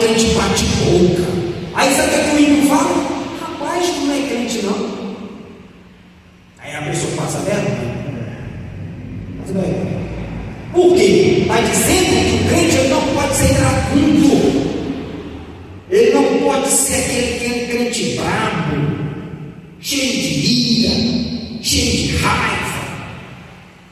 crente bate boca. Aí sabe o que o ímpio fala? Rapaz, tu não é crente não. Aí a pessoa passa dela. Por quê? Está dizendo que o crente ele não pode ser iracundo. Ele não pode ser aquele crente brabo, cheio de ira, cheio de raiva.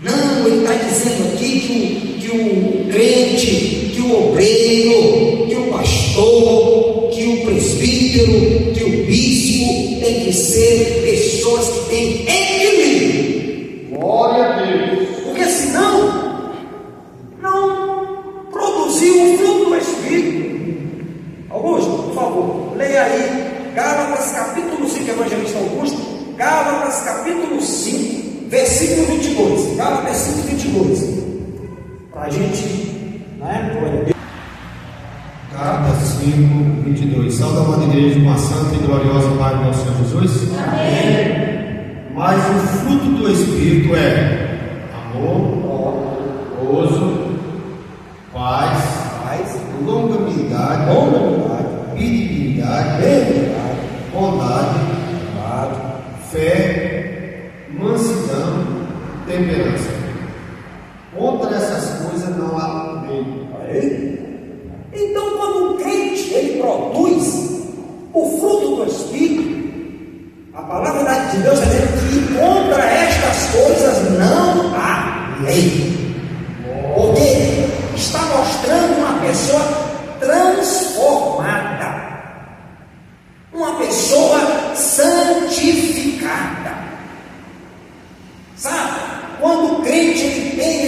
Não, ele está dizendo aqui que o crente, que o obreiro, que o pastor, que o presbítero, que o bispo tem que ser pessoas que têm equilíbrio. Glória a Deus. Porque senão não produziu o fruto do Espírito. Augusto, por favor, leia aí Gálatas capítulo 5, Evangelista Augusto, Gálatas capítulo 5, versículo 22. Gálatas 5, 22. Para a gente, né? Gálatas 5, 22. Salve a amada igreja de uma santa e gloriosa Pai do nosso Senhor Jesus. Amém. Mas o fruto do Espírito é amor, gozo, paz, longanimidade, benignidade, bondade, fé, mansidão, temperança. Contra essas coisas não há lei. Então, quando um crente ele produz o fruto do Espírito, a palavra de Deus está dizendo que contra estas coisas não há lei. Porque está mostrando uma pessoa transformada, uma pessoa santificada. Sabe? Quando o crente ele tem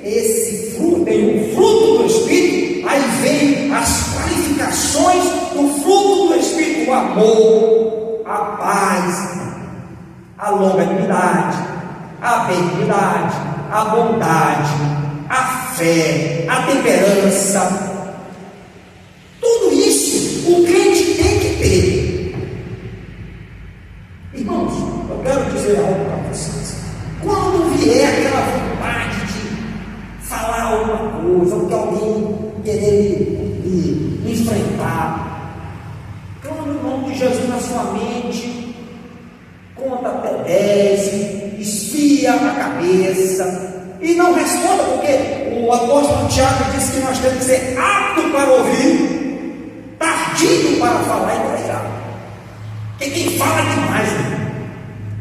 esse fruto, tem o fruto do Espírito, aí vem as qualificações do fruto do Espírito: o amor, a paz, a longanimidade, a benignidade, a bondade, a fé, a temperança. Tudo isso o crente tem que ter. Irmãos, eu quero dizer algo para vocês. Quando vier aquela vontade de falar alguma coisa, ou que alguém querer me enfrentar, clame o nome de Jesus na sua mente, conta até 10, esfia a cabeça e não responda, porque o apóstolo Tiago disse que nós temos que ser apto para ouvir, tardio para falar e pregar. Porque quem fala demais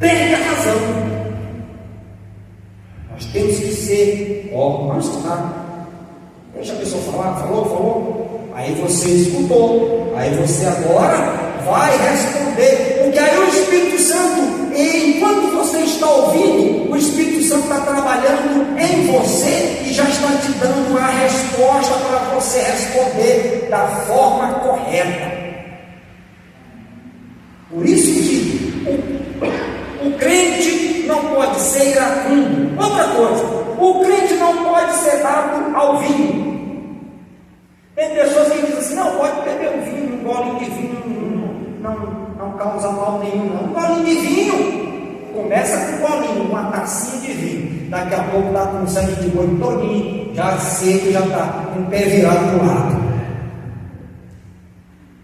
perde a razão. Nós temos que ser, vamos escutar. Deixa a pessoa falar, falou, aí você escutou, aí você agora vai responder, porque aí o Espírito Santo, enquanto você está ouvindo, o Espírito Santo está trabalhando em você e já está te dando a resposta para você responder da forma correta. Por isso que o crente não pode ser iracundo. Outra coisa, o crente não pode ser dado ao vinho. Tem pessoas que dizem assim: não, pode beber um vinho, um golinho de vinho não causa mal nenhum, não. Um golinho de vinho, começa com um golinho, uma tacinha de vinho, daqui a pouco está com sangue de boi todinho, já seco, já está com o pé virado para o lado.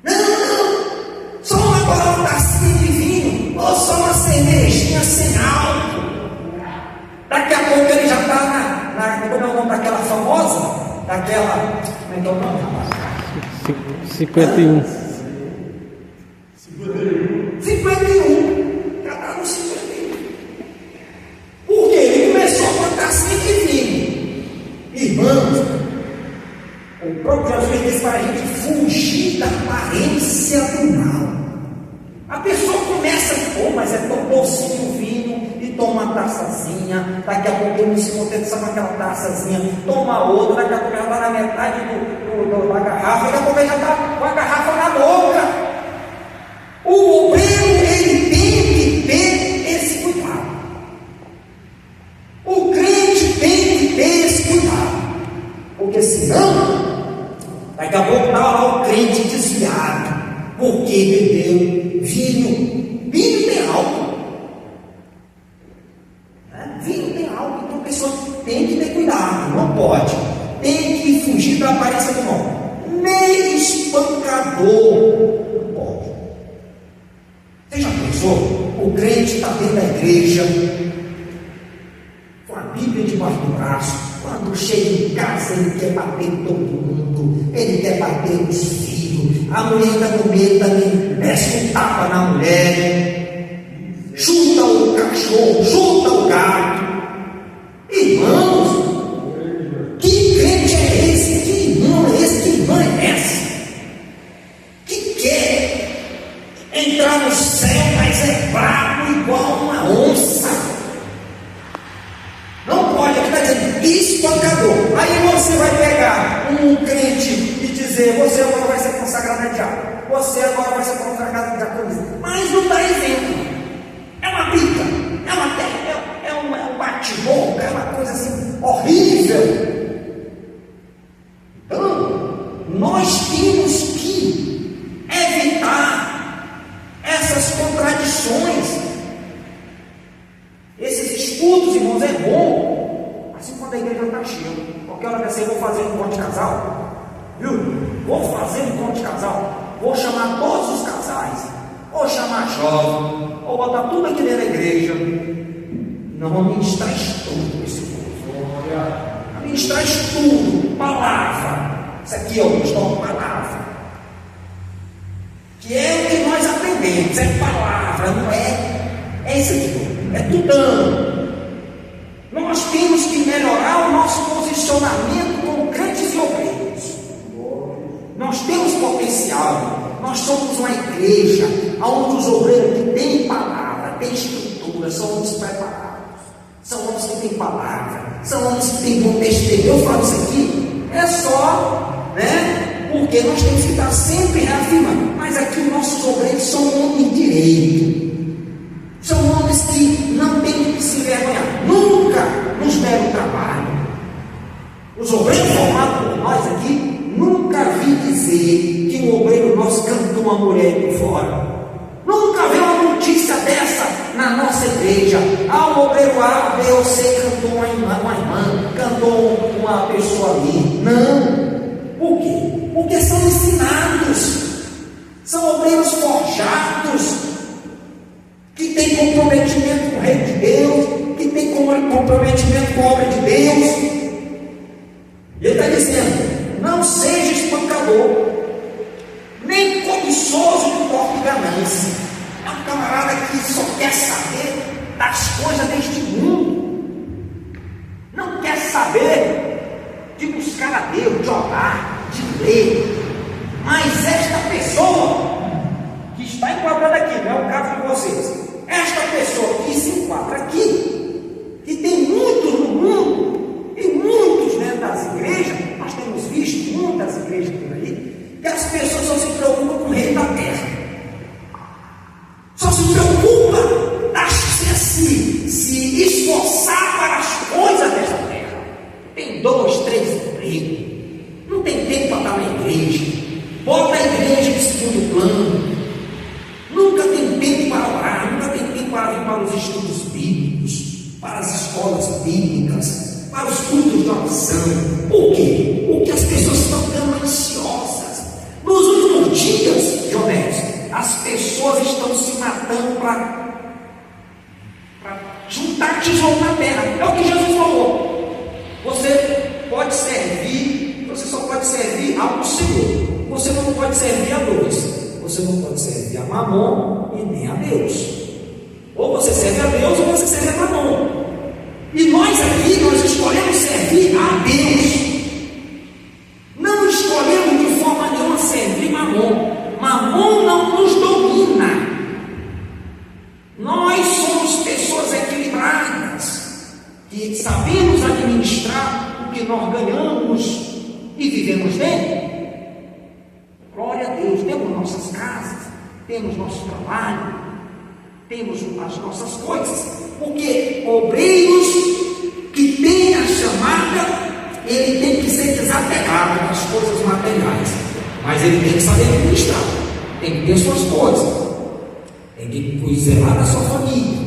Não, só uma tacinha de vinho, ou só uma cervejinha sem álcool. Daqui a pouco ele já está como é o nome daquela famosa? Daquela, como é que é o nome, rapaz? 51. 51. Já está no 51. Por quê? Ele começou com a tacinha de vinho. Irmãos, o próprio Jesus disse para a gente fugir da aparência do mal. A pessoa começa, mas é tão docinho o vinho, e toma uma taçazinha, daqui a pouco ele não se contenta só com aquela taçazinha, toma outra, daqui a pouco já está na metade da garrafa, daqui a pouco ele já está com a garrafa na boca. O obreiro, ele tem que ter esse cuidado. O crente tem que ter esse cuidado, porque senão, daqui a pouco está lá o crente desviado, porque bebeu vinho. Vinho tem álcool. Vinho tem álcool, então a pessoa tem que ter cuidado, não pode. Tem que fugir da aparência do mal. nem espancador. Não pode. Você já pensou? O crente está dentro da igreja, com a Bíblia debaixo do braço. Quando chega em casa, ele quer bater em todo mundo, ele quer bater nos filhos. A mulher está no meio também, desce um tapa na mulher, chuta o cachorro, chuta o gato. Irmãos, que crente é esse? Que irmão é esse? Que irmã é essa? Que quer entrar no céu, mas é bravo igual uma onça. Não pode, aqui está dizendo espancador. Aí você vai pegar um crente e dizer: você agora vai ser consagrado a diabo, você agora vai ser consagrado a diaconisa. Mas não está exemplo. É uma briga, é um bate-boca, é uma coisa assim horrível. Então, nós temos que evitar essas contradições. Esses disputos, irmãos, é bom. Assim, quando a igreja está cheia, qualquer hora dessa eu vou fazer um encontro de casal, viu? Vou fazer um encontro de casal, vou chamar todos os casais, vou chamar jovem, vou botar tudo aqui dentro da igreja. Não vou ministrar estudo esse povo. Vou ministrar estudo, palavra. Isso aqui é o ministério palavra. Que é o que nós aprendemos, é palavra, não é isso aqui. É tudão. Nós temos que melhorar o nosso posicionamento como crentes e obreiros. Nós temos potencial. Nós somos uma igreja onde os obreiros que têm palavra, têm estrutura, são homens preparados, são homens que têm palavra, são homens que têm bom testemunho. Eu falo isso aqui, é só, né? Porque nós temos que estar sempre reafirmando. Mas aqui os nossos obreiros são homens direito. São homens que não têm que se envergonhar, nunca nos deram trabalho. Os obreiros formados por nós aqui, nunca vi dizer que um obreiro nosso cantou uma mulher por fora. Nunca vi uma notícia dessa na nossa igreja. O obreiro A, B ou C cantou uma irmã, cantou uma pessoa ali. Não. Por quê? Porque são ensinados, são obreiros forjados, que tem comprometimento com o reino de Deus, que tem comprometimento com a obra de Deus. E ele está dizendo: não seja espancador, nem cobiçoso de porta e ganância. É um camarada que só quer saber das coisas deste mundo, não quer saber de buscar a Deus, de orar, de ler. Mas esta pessoa que está enquadrada aqui, não é o caso de vocês, esta pessoa que se enquadra aqui, que tem muitos no mundo, e muitos dentro das igrejas, nós temos visto muitas igrejas por aí, que as pessoas só se preocupam com o reino da terra, só se preocupam se esforçar para as coisas dessa terra. Tem 2, 3 empregos, não tem tempo para estar na igreja, bota a igreja em segundo plano, nunca tem tempo para orar, nunca tem tempo para vir para os estudos bíblicos, para as escolas bíblicas, para os cultos de oração. Por quê? Porque as pessoas estão ficando ansiosas. Nos últimos dias, Jones, as pessoas estão se matando para juntar tijolo na terra. É o que Jesus falou. Você pode servir, você só pode servir ao Senhor. Você não pode servir a dois. Você não pode servir a Mamon e nem a Deus. Ou você serve a Deus ou você serve a Mamon. E nós aqui, nós escolhemos servir a Deus. Não escolhemos de forma nenhuma servir Mamon. Mamon não nos domina. Nós somos pessoas equilibradas, que sabemos administrar o que nós ganhamos e vivemos bem. Glória a Deus, temos nossas casas, temos nosso trabalho, temos as nossas coisas, porque obreiros que têm a chamada, ele tem que ser desapegado das coisas materiais, mas ele tem que saber administrar, tem que ter suas coisas, tem que zelar da sua família,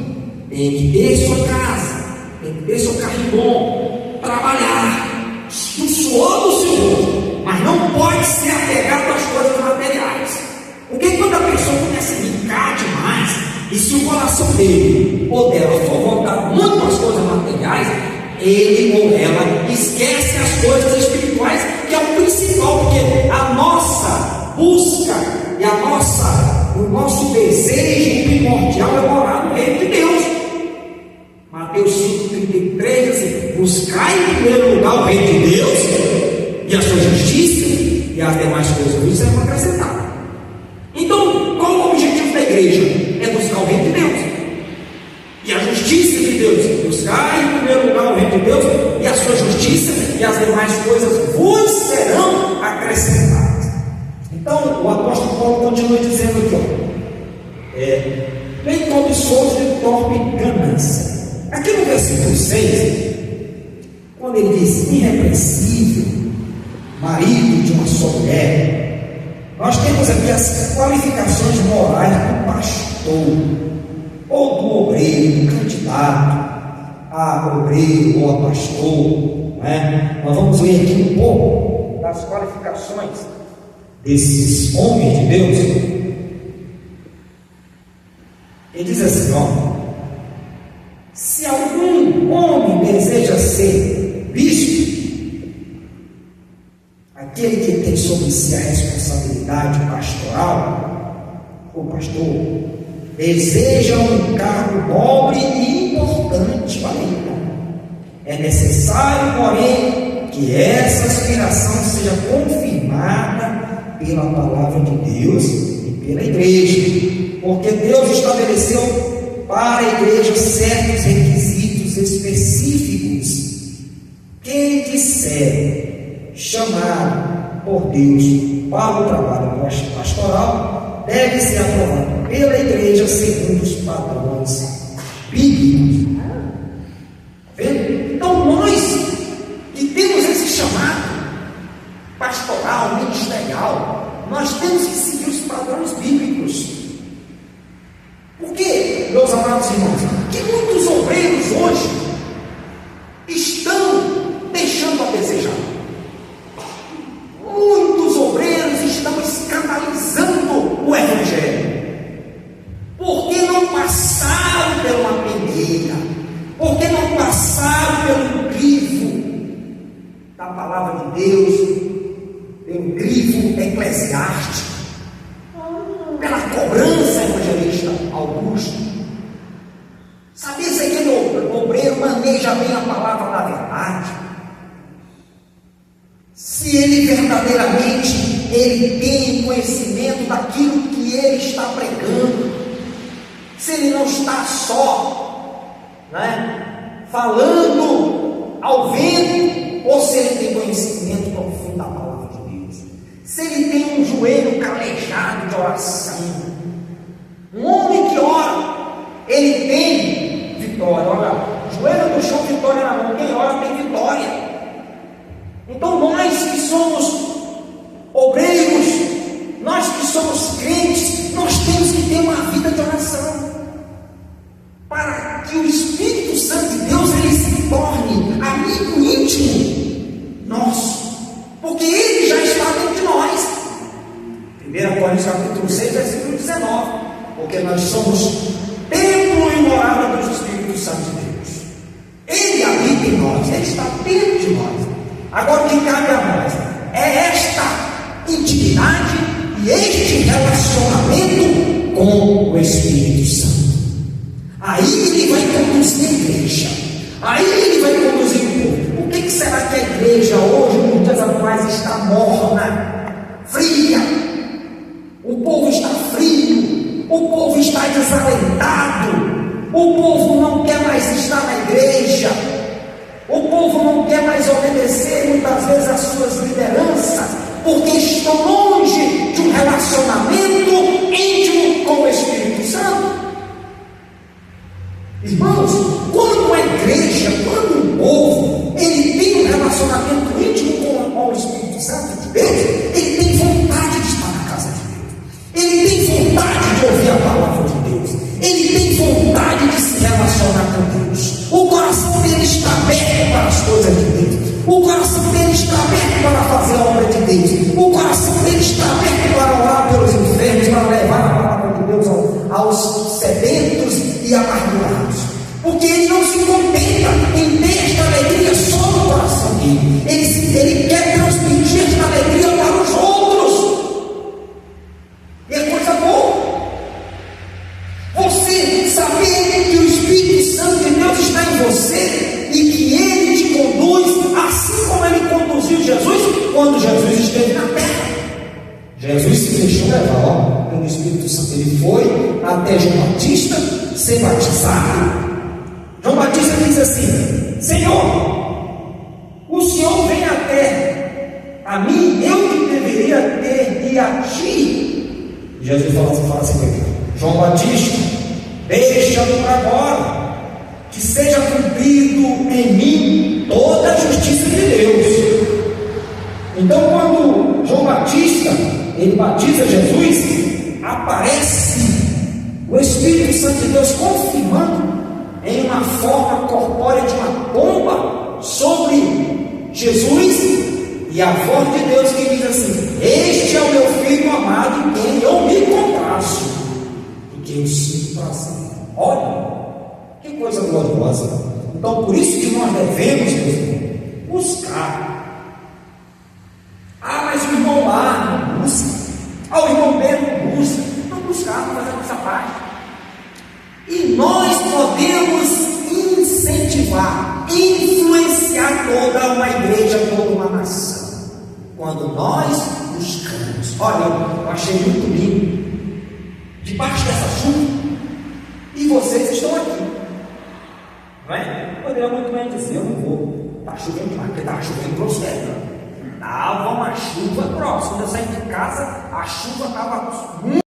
tem que ter sua casa, tem que ter seu carro bom, trabalhar, no suor do Senhor, mas não pode pode ser apegado às coisas materiais. Porque quando a pessoa começa a brincar demais, e se o coração dele ou dela for voltado muito para as coisas materiais, ele ou ela esquece as coisas espirituais, que é o principal, porque a nossa busca e o nosso desejo primordial é morar no reino de Deus. Mateus 5,33 diz assim: buscai em primeiro lugar o reino de Deus e a sua justiça, e as demais coisas vos serão acrescentadas. Então, qual o objetivo da igreja? É buscar o reino de Deus e a justiça de Deus. Buscar em primeiro lugar o reino de Deus e a sua justiça, e as demais coisas vos serão acrescentadas. Então, o apóstolo Paulo continua dizendo aqui: nem todo sois de torpe ganância. Aqui no versículo 6, quando ele diz irrepreensível, marido de uma só mulher, nós temos aqui as qualificações morais do pastor, ou do obreiro, do candidato a obreiro ou a pastor, né? Nós vamos ler aqui um pouco das qualificações desses homens de Deus. Ele diz assim: se algum homem deseja ser bispo, aquele que tem sobre si a responsabilidade pastoral, o pastor, deseja um cargo nobre e importante para ele. É necessário, porém, que essa aspiração seja confirmada pela palavra de Deus e pela igreja, porque Deus estabeleceu para a igreja certos requisitos específicos. Quem disser chamado por Deus para o trabalho pastoral deve ser aprovado pela igreja segundo os padrões bíblicos. Então nós que temos esse chamado pastoral, ministerial, nós temos que seguir os padrões bíblicos. Por quê, meus amados irmãos? Que muitos obreiros hoje estão deixando a desejar. Muitos obreiros estão escandalizando o Evangelho, porque não passaram pela peneira, porque não passaram pelo crivo da palavra de Deus, pelo crivo eclesiástico, pela cobrança evangelista Augusto. Sabia se aquele obreiro maneja bem a palavra da verdade? Se ele verdadeiramente tem conhecimento daquilo que ele está pregando, se ele não está só, falando ao vento, ou se ele tem conhecimento profundo da palavra de Deus, se ele tem um joelho calejado de oração. Um homem que ora, ele tem vitória. Olha, joelho no chão, vitória na mão. Quem ora tem vitória. Então nós que somos obreiros, nós que somos crentes, nós temos que ter uma vida de oração, para que o Espírito Santo de Deus ele se torne amigo íntimo nosso, porque ele já está dentro de nós. 1 Coríntios capítulo 6, versículo 19, porque nós somos templo e morada do Espírito Santo de Deus. Ele habita em nós, ele está dentro de nós. Agora o que cabe a nós é esta intimidade e este relacionamento com o Espírito Santo. Aí ele vai conduzir a igreja, aí ele vai conduzir o povo. Por que será que a igreja hoje, nos dias atuais, está morna, fria? O povo está frio, o povo está desalentado, o povo não quer mais estar na igreja, o povo não quer mais obedecer muitas vezes às suas lideranças, porque estão longe de um relacionamento íntimo com o Espírito Santo. Irmãos, quando a igreja, quando o povo, ele tem um relacionamento íntimo com o Espírito Santo de Deus, ele tem vontade de estar na casa de Deus, ele tem vontade de ouvir a palavra de Deus, ele tem vontade de se relacionar com Deus. O coração dele está aberto para as coisas de Deus, o coração dele está aberto para fazer a obra de Deus, o coração e amargurados, porque ele não se contenta em ter esta alegria só no coração dele, ele quer transmitir esta alegria para os outros, e é coisa boa. Você saber que o Espírito Santo de Deus está em você e que ele te conduz, assim como ele conduziu Jesus quando Jesus esteve na terra. Jesus se deixou levar pelo Espírito Santo. Ele foi até João Batista ser batizado. João Batista diz assim: Senhor, o Senhor vem até a mim, eu que deveria ter ido a ti. Jesus fala assim para ele: João Batista, deixa por agora, que seja cumprido em mim toda a justiça de Deus. Então, quando João Batista ele batiza Jesus, aparece o Espírito Santo de Deus confirmando em uma forma corpórea de uma pomba sobre Jesus, e a voz de Deus que diz assim: este é o meu filho amado em quem eu me comprazo, e que eu sinto prazer. Olha, que coisa gloriosa. Então, por isso que nós devemos, meus irmãos, buscar. Mas o irmão lá não busca, o irmão B não busca. Não buscar, não fazer a nossa parte. E nós podemos incentivar, influenciar toda uma igreja, toda uma nação, quando nós buscamos. Olha, eu achei muito lindo, debaixo dessa chuva, e vocês estão aqui, não é? Poderia muito bem dizer: eu não vou, está chovendo demais, porque está chovendo para os céus. Estava uma chuva próxima. Quando eu saí de casa, a chuva estava muito